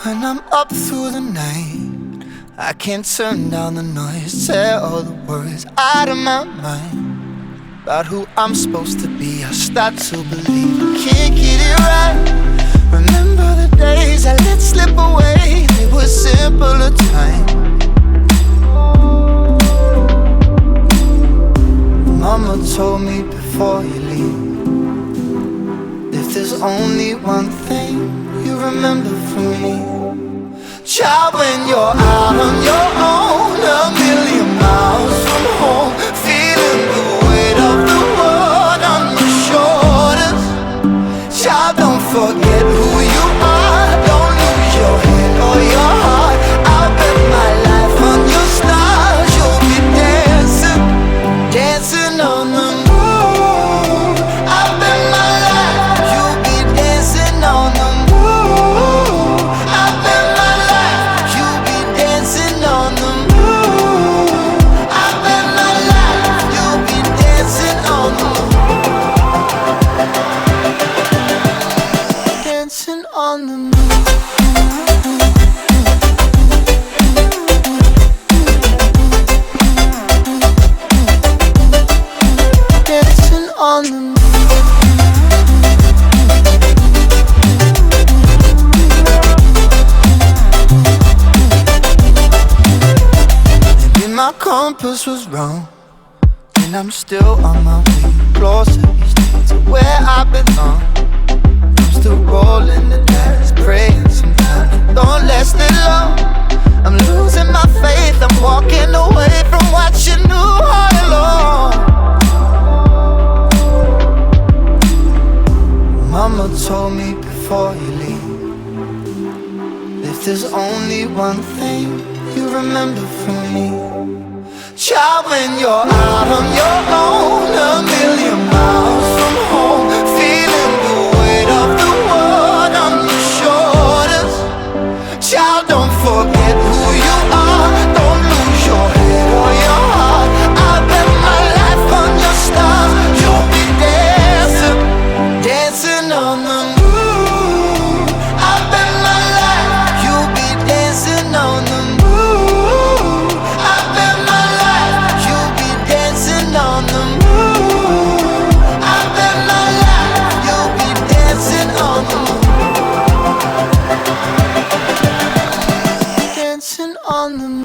When I'm up through the night, I can't turn down the noise. Say all the words out of my mind about who I'm supposed to be. I start to believe I can't get it right. Remember the days I let slip away. They were simpler times. Mama told me before you leave, if there's only one thing you remember from me, child, when you're out on your own, a million miles from home, feeling the weight of the world on your shoulders. Child, don't forget who you are. Don't lose your head or your heart. I'll bet my life on your stars. You'll be dancing, dancing on the moon. I'll bet my life you'll be dancing on the moon. I'll bet my life you'll be dancing on the moon. I'll bet my life you'll be dancing on the moon. Dancing on the moon. Dancing on the moon. Maybe my compass was wrong, and I'm still on my way closer each day to where I belong. I'm still rolling the dice, praying sometimes it don't last it long. I'm losing my faith, I'm walking away from what you knew all along. Mama told me before you leave, if there's only one thing you remember from me, child, when you're out on your own, a million miles from home, feeling the weight of the world on your shoulders. Child, don't forget who you are. Don't lose your head or your heart. I'll bet my life on your stars. You'll be dancing, dancing on the moon. I'll bet my life you'll be dancing on the moon. I'll bet my life you'll be dancing on the moon. I'll bet my life you'll be dancing on the moon. Dancing on the moon.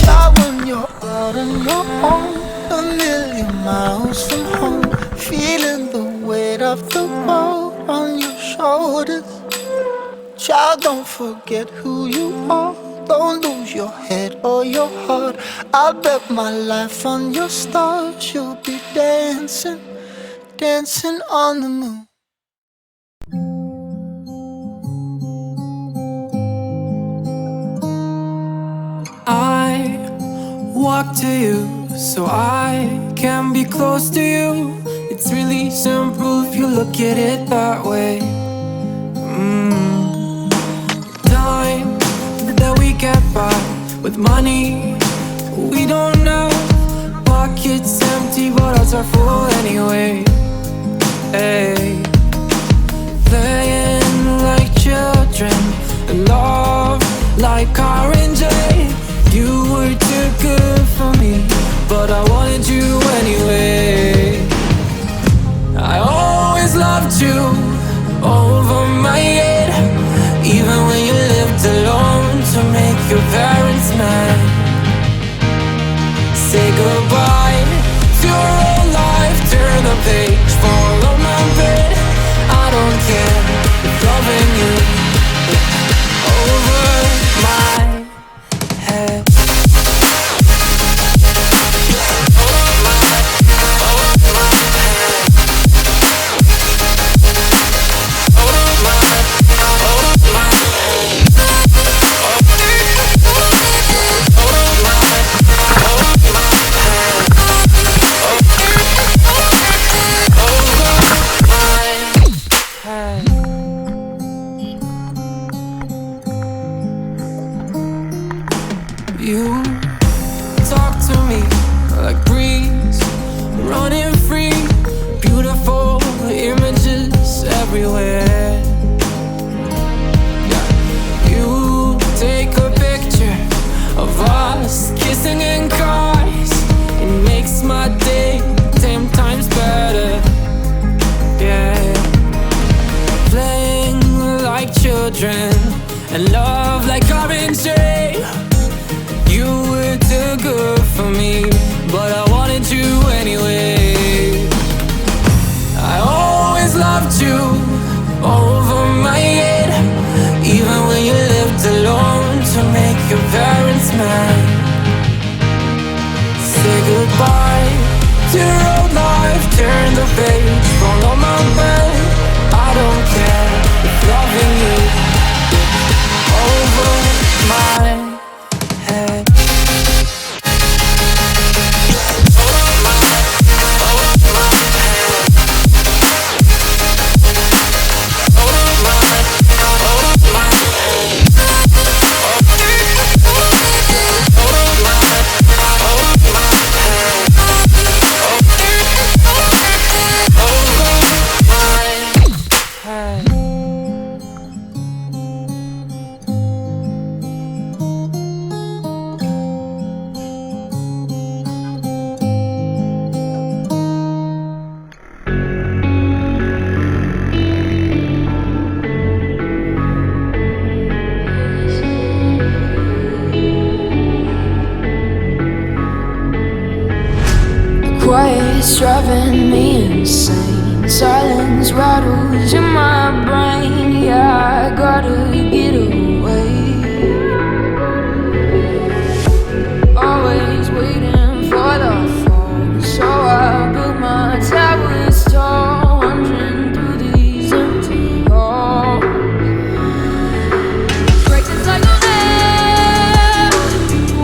Child, when you're out on your own, a million miles from home, feeling the weight of the world on your shoulders. Child, don't forget who you are. Don't lose your head or your heart. I'll bet my life on your stars. You'll be dancing, dancing on the moon. I walk to you so I can be close to you. It's really simple if you look at it that way. Time that we get by with money we don't have. Pockets empty but hearts are full anyway. Hey, playing like children and love like R&J. You were too good for me, but I wanted you anyway. I always loved you over my head, even when you lived alone to make your parents mad. Say goodbye to your old life, turn the page, follow my bed. I don't care if loving you over my head. running free. Beautiful images everywhere. You take a picture of us kissing in cars. It makes my day 10 times better. Yeah, playing like children and love like RNJ. You were too good for me, but I wanted you anyway. I always loved you over my head, even when you lived alone to make your parents mad. Say goodbye to your old life, turn the page, follow my bed. I don't care if loving you over my head. Quiet's driving me insane. Silence rattles in my brain. Yeah, I gotta get away. Always waiting for the fall, so I built my towers tall, wandering through these empty halls. Break the cycle now.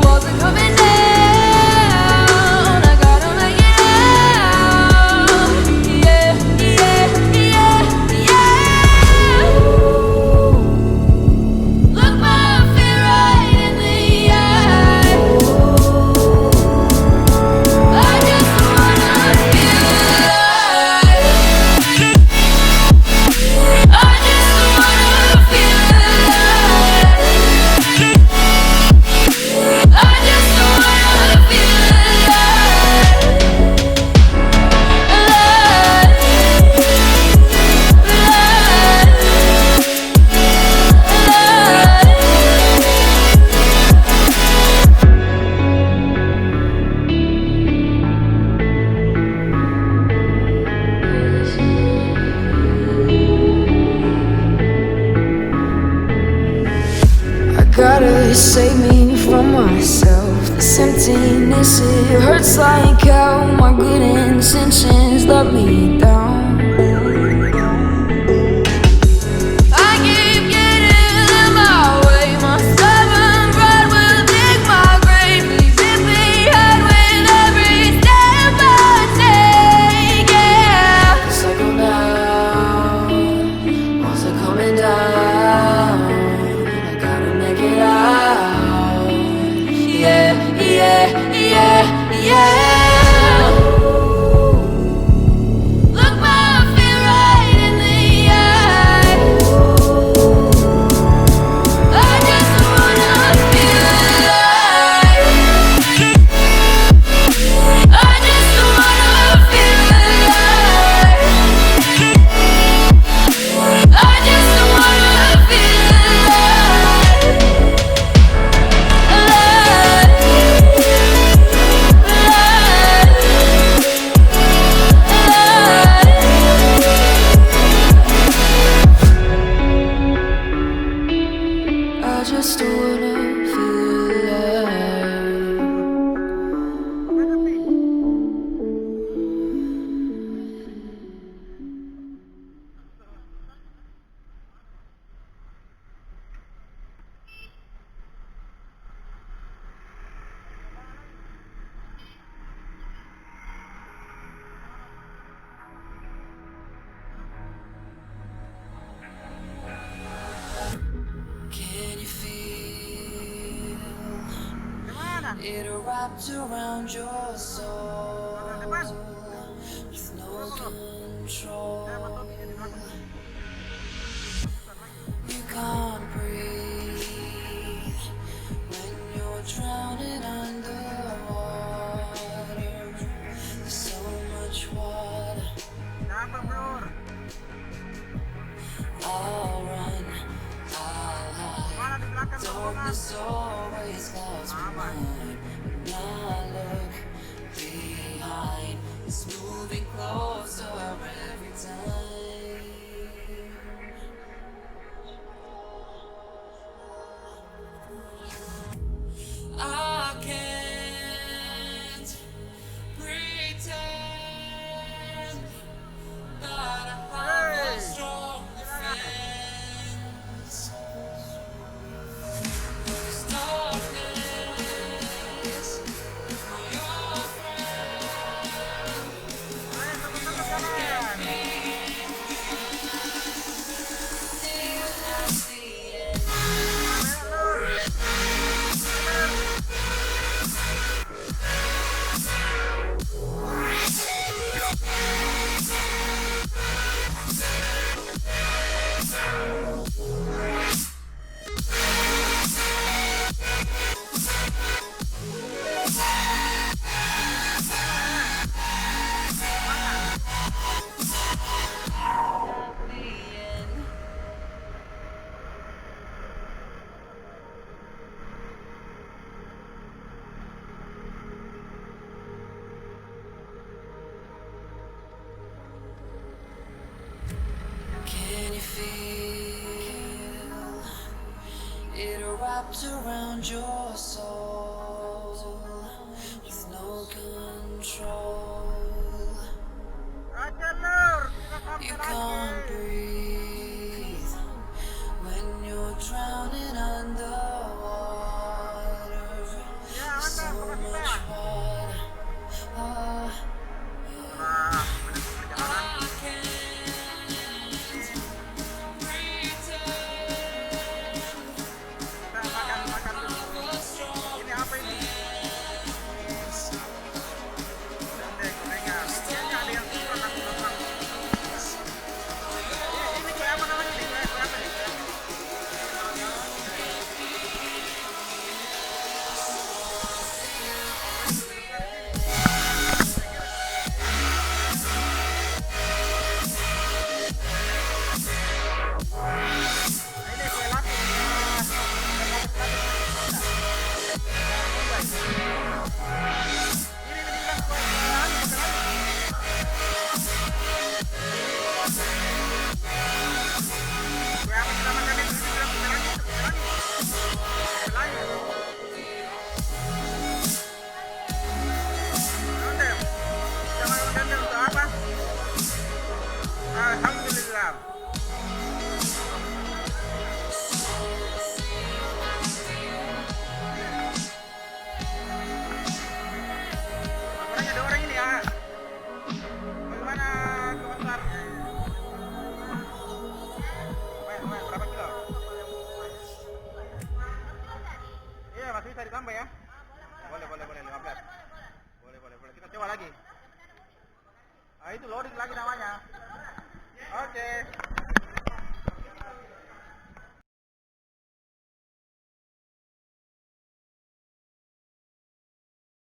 Walls are coming down. I gotta make it out. Yeah, yeah, yeah, yeah. Look my fear right in the eye. I just wanna feel alive. I just wanna feel alive. I just wanna feel alive. I gotta save me from myself. This emptiness, it hurts like hell. My good intentions let me down. I keep getting in my way. My stubborn pride will dig my grave. Leave it behind with every step I take. Yeah, cycle down, walls are coming down. I gotta make it out. Yeah, yeah, yeah, yeah. Look my fear right in the eye. I just wanna feel alive. I just wanna feel alive. I just wanna feel alive. I just wanna feel alive. Can you feel it wrapped around your soul? with no control. You can't breathe when you're drowning underwater. There's so much water. I'll run, I'll hide. Darkness always clouds my mind. When I look behind, it's moving closer every time. I can't pretend that I have a strong defense. There's darkness for your friend. See you at the end. Can you feel it wrapped around your soul with no control? You can't breathe when you're drowning underwater. There's so much water. I can't bisa ditambah ya? Boleh 15. Boleh. Kita coba lagi. Ah itu loading lagi namanya. Oke.